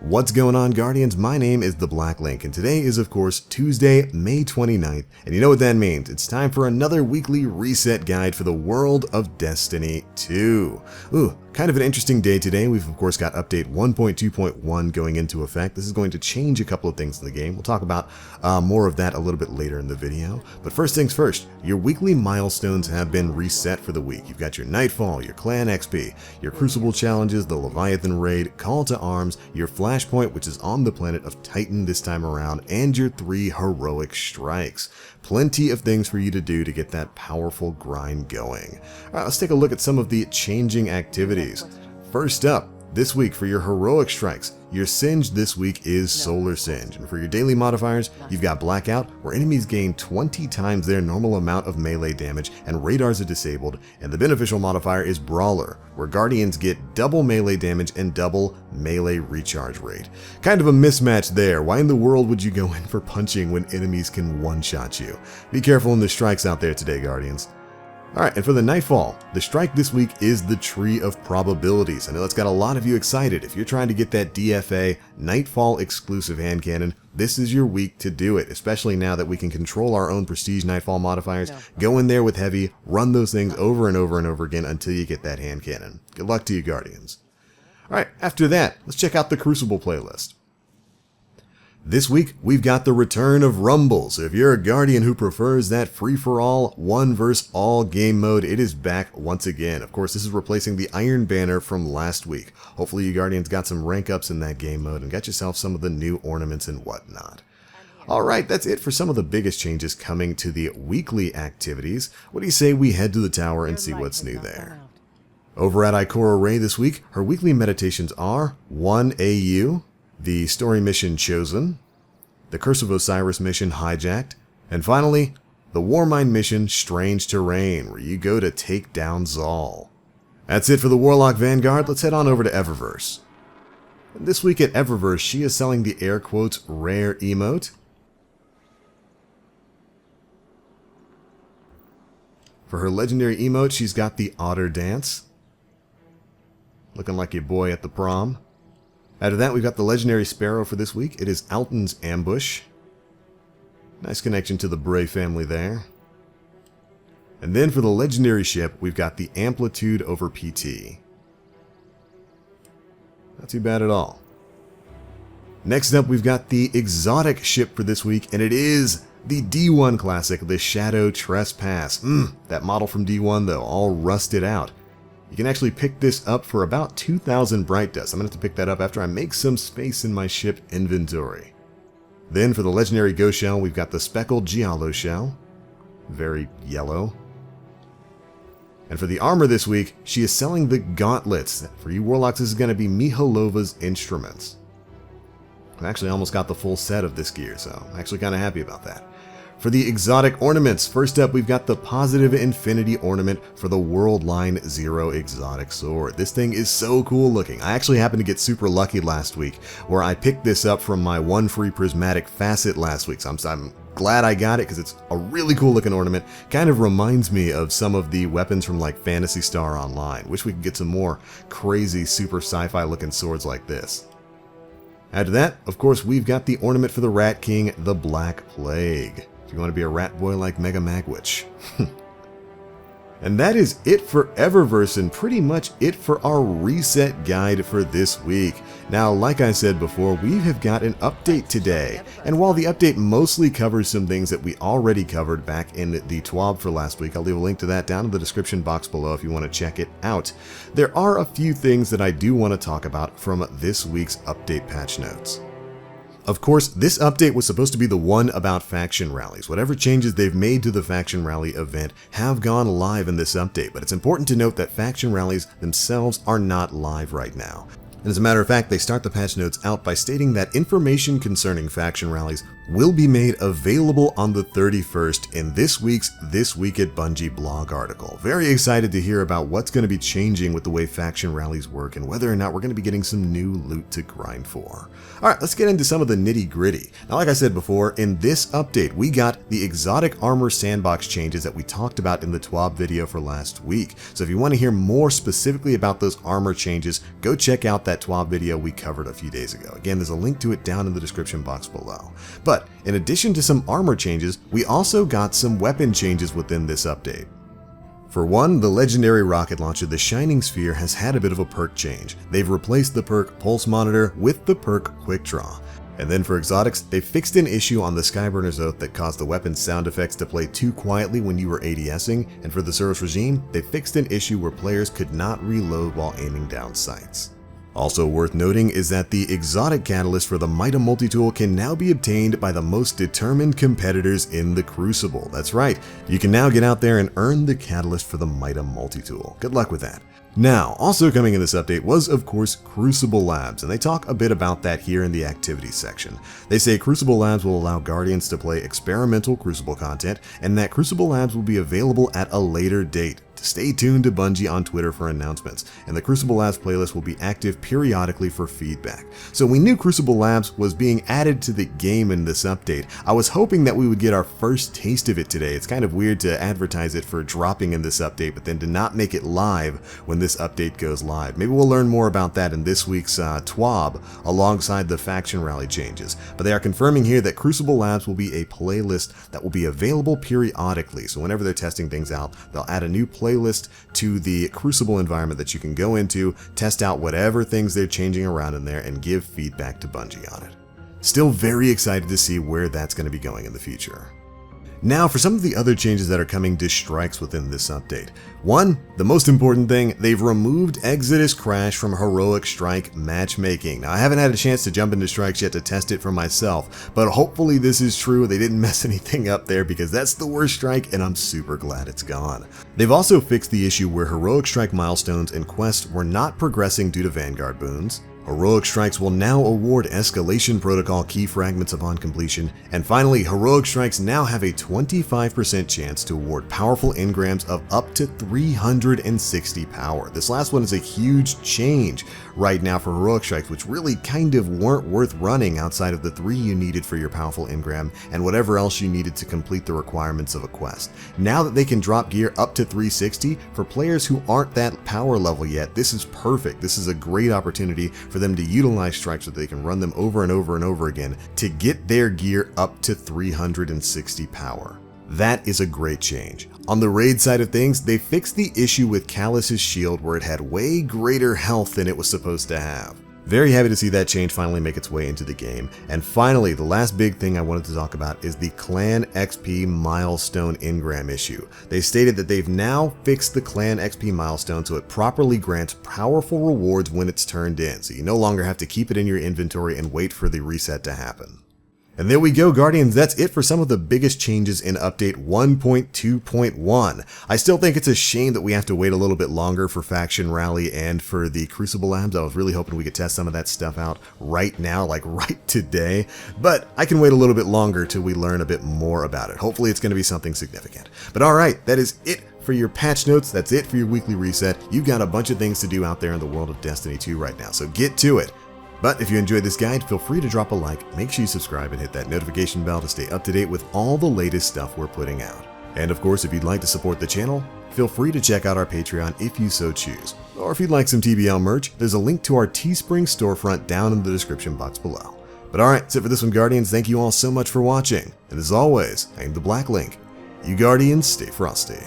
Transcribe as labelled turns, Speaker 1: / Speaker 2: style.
Speaker 1: What's going on, Guardians? My name is The Black Link, and today is, of course, Tuesday, May 29th, and you know what that means. It's time for another weekly reset guide for the world of Destiny 2. Ooh, kind of an interesting day today. We've, of course, got update 1.2.1 going into effect. This is going to change a couple of things in the game. We'll talk about more of that a little bit later in the video. But first things first, your weekly milestones have been reset for the week. You've got your Nightfall, your Clan XP, your Crucible challenges, the Leviathan raid, Call to Arms, your Flashpoint, which is on the planet of Titan this time around, and your 3 heroic strikes. Plenty of things for you to do to get that powerful grind going. Alright, let's take a look at some of the changing activities. First up, this week for your heroic strikes, your Singe this week is Solar Singe. And for your daily modifiers, you've got Blackout, where enemies gain 20 times their normal amount of melee damage and radars are disabled. And the beneficial modifier is Brawler, where Guardians get double melee damage and double melee recharge rate. Kind of a mismatch there. Why in the world would you go in for punching when enemies can one-shot you? Be careful in the strikes out there today, Guardians. Alright, and for the Nightfall, the strike this week is the Tree of Probabilities. I know that's got a lot of you excited. If you're trying to get that DFA Nightfall exclusive hand cannon, this is your week to do it, especially now that we can control our own Prestige Nightfall modifiers. Go in there with heavy, run those things over and over and over again until you get that hand cannon. Good luck to you, Guardians. Alright, after that, let's check out the Crucible playlist. This week, we've got the return of Rumble, so if you're a Guardian who prefers that free-for-all, one-verse-all game mode, it is back once again. Of course, this is replacing the Iron Banner from last week. Hopefully you Guardians got some rank ups in that game mode and got yourself some of the new ornaments and whatnot. Alright, that's it for some of the biggest changes coming to the weekly activities. What do you say we head to the tower and see what's new there? Over at Ikora Ray this week, her weekly meditations are 1 AU, the story mission Chosen, the Curse of Osiris mission Hijacked, and finally, the Warmind mission Strange Terrain, where you go to take down Zal. That's it for the Warlock Vanguard. Let's head on over to Eververse. And this week at Eververse, she is selling the air quotes rare emote. For her legendary emote, she's got the Otter Dance, looking like your boy at the prom. After that, we've got the legendary Sparrow for this week. It is Alton's Ambush. Nice connection to the Bray family there. And then for the legendary ship, we've got the Amplitude over PT. Not too bad at all. Next up, we've got the exotic ship for this week, and it is the D1 classic, the Shadow Trespass. That model from D1, though, all rusted out. You can actually pick this up for about 2,000 Bright Dust. I'm going to have to pick that up after I make some space in my ship inventory. Then for the legendary Ghost Shell, we've got the Speckled Giallo Shell. Very yellow. And for the armor this week, she is selling the Gauntlets. For you Warlocks, this is going to be Mihailova's Instruments. I actually almost got the full set of this gear, so I'm actually kind of happy about that. For the exotic ornaments, first up we've got the Positive Infinity ornament for the World Line Zero exotic sword. This thing is so cool looking. I actually happened to get super lucky last week where I picked this up from my one free prismatic facet last week. So I'm glad I got it because it's a really cool looking ornament. Kind of reminds me of some of the weapons from like Phantasy Star Online. Wish we could get some more crazy super sci-fi looking swords like this. After that, of course, we've got the ornament for the Rat King, the Black Plague. If you want to be a rat boy like Mega Magwitch. And that is it for Eververse and pretty much it for our reset guide for this week. Now, like I said before, we have got an update today. And while the update mostly covers some things that we already covered back in the TWAB for last week, I'll leave a link to that down in the description box below if you want to check it out. There are a few things that I do want to talk about from this week's update patch notes. Of course, this update was supposed to be the one about faction rallies. Whatever changes they've made to the faction rally event have gone live in this update, but it's important to note that faction rallies themselves are not live right now. And as a matter of fact, they start the patch notes out by stating that information concerning faction rallies will be made available on the 31st in this week's This Week at Bungie blog article. Very excited to hear about what's going to be changing with the way faction rallies work and whether or not we're going to be getting some new loot to grind for. Alright, let's get into some of the nitty gritty. Now, like I said before, in this update, we got the exotic armor sandbox changes that we talked about in the TWAB video for last week. So if you want to hear more specifically about those armor changes, go check out that TWAB video we covered a few days ago. Again, there's a link to it down in the description box below. But in addition to some armor changes, we also got some weapon changes within this update. For one, the legendary rocket launcher, the Shining Sphere, has had a bit of a perk change. They've replaced the perk Pulse Monitor with the perk Quick Draw. And then for exotics, they fixed an issue on the Skyburner's Oath that caused the weapon's sound effects to play too quietly when you were ADSing, and for the Service Regime, they fixed an issue where players could not reload while aiming down sights. Also worth noting is that the exotic catalyst for the Mida multi-tool can now be obtained by the most determined competitors in the Crucible. That's right, you can now get out there and earn the catalyst for the Mida multi-tool. Good luck with that. Now, also coming in this update was, of course, Crucible Labs, and they talk a bit about that here in the activities section. They say Crucible Labs will allow Guardians to play experimental Crucible content, and that Crucible Labs will be available at a later date. Stay tuned to Bungie on Twitter for announcements, and the Crucible Labs playlist will be active periodically for feedback. So we knew Crucible Labs was being added to the game in this update. I was hoping that we would get our first taste of it today. It's kind of weird to advertise it for dropping in this update, but then to not make it live when this update goes live. Maybe we'll learn more about that in this week's TWAB alongside the faction rally changes. But they are confirming here that Crucible Labs will be a playlist that will be available periodically. So whenever they're testing things out, they'll add a new playlist to the Crucible environment that you can go into, test out whatever things they're changing around in there, and give feedback to Bungie on it. Still very excited to see where that's going to be going in the future. Now for some of the other changes that are coming to strikes within this update. One, the most important thing, they've removed Exodus Crash from Heroic Strike matchmaking. Now I haven't had a chance to jump into strikes yet to test it for myself, but hopefully this is true. They didn't mess anything up there because that's the worst strike and I'm super glad it's gone. They've also fixed the issue where Heroic Strike milestones and quests were not progressing due to Vanguard boons. Heroic Strikes will now award Escalation Protocol key fragments upon completion, and finally, Heroic Strikes now have a 25% chance to award powerful engrams of up to 360 power. This last one is a huge change right now for Heroic Strikes, which really kind of weren't worth running outside of the 3 you needed for your powerful engram and whatever else you needed to complete the requirements of a quest. Now that they can drop gear up to 360, for players who aren't that power level yet, this is perfect. This is a great opportunity for them to utilize strikes so they can run them over and over and over again to get their gear up to 360 power. That is a great change. On the raid side of things, they fixed the issue with Callus's shield where it had way greater health than it was supposed to have. Very happy to see that change finally make its way into the game. And finally, the last big thing I wanted to talk about is the Clan XP milestone engram issue. They stated that they've now fixed the Clan XP milestone so it properly grants powerful rewards when it's turned in, so you no longer have to keep it in your inventory and wait for the reset to happen. And there we go, Guardians, that's it for some of the biggest changes in update 1.2.1. I still think it's a shame that we have to wait a little bit longer for Faction Rally and for the Crucible Labs. I was really hoping we could test some of that stuff out right now, like right today, but I can wait a little bit longer till we learn a bit more about it. Hopefully it's going to be something significant. But alright, that is it for your patch notes. That's it for your weekly reset. You've got a bunch of things to do out there in the world of Destiny 2 right now, so get to it. But if you enjoyed this guide, feel free to drop a like, make sure you subscribe and hit that notification bell to stay up to date with all the latest stuff we're putting out. And of course, if you'd like to support the channel, feel free to check out our Patreon if you so choose. Or if you'd like some TBL merch, there's a link to our Teespring storefront down in the description box below. But alright, that's it for this one, Guardians. Thank you all so much for watching. And as always, I'm the Black Link. You Guardians, stay frosty.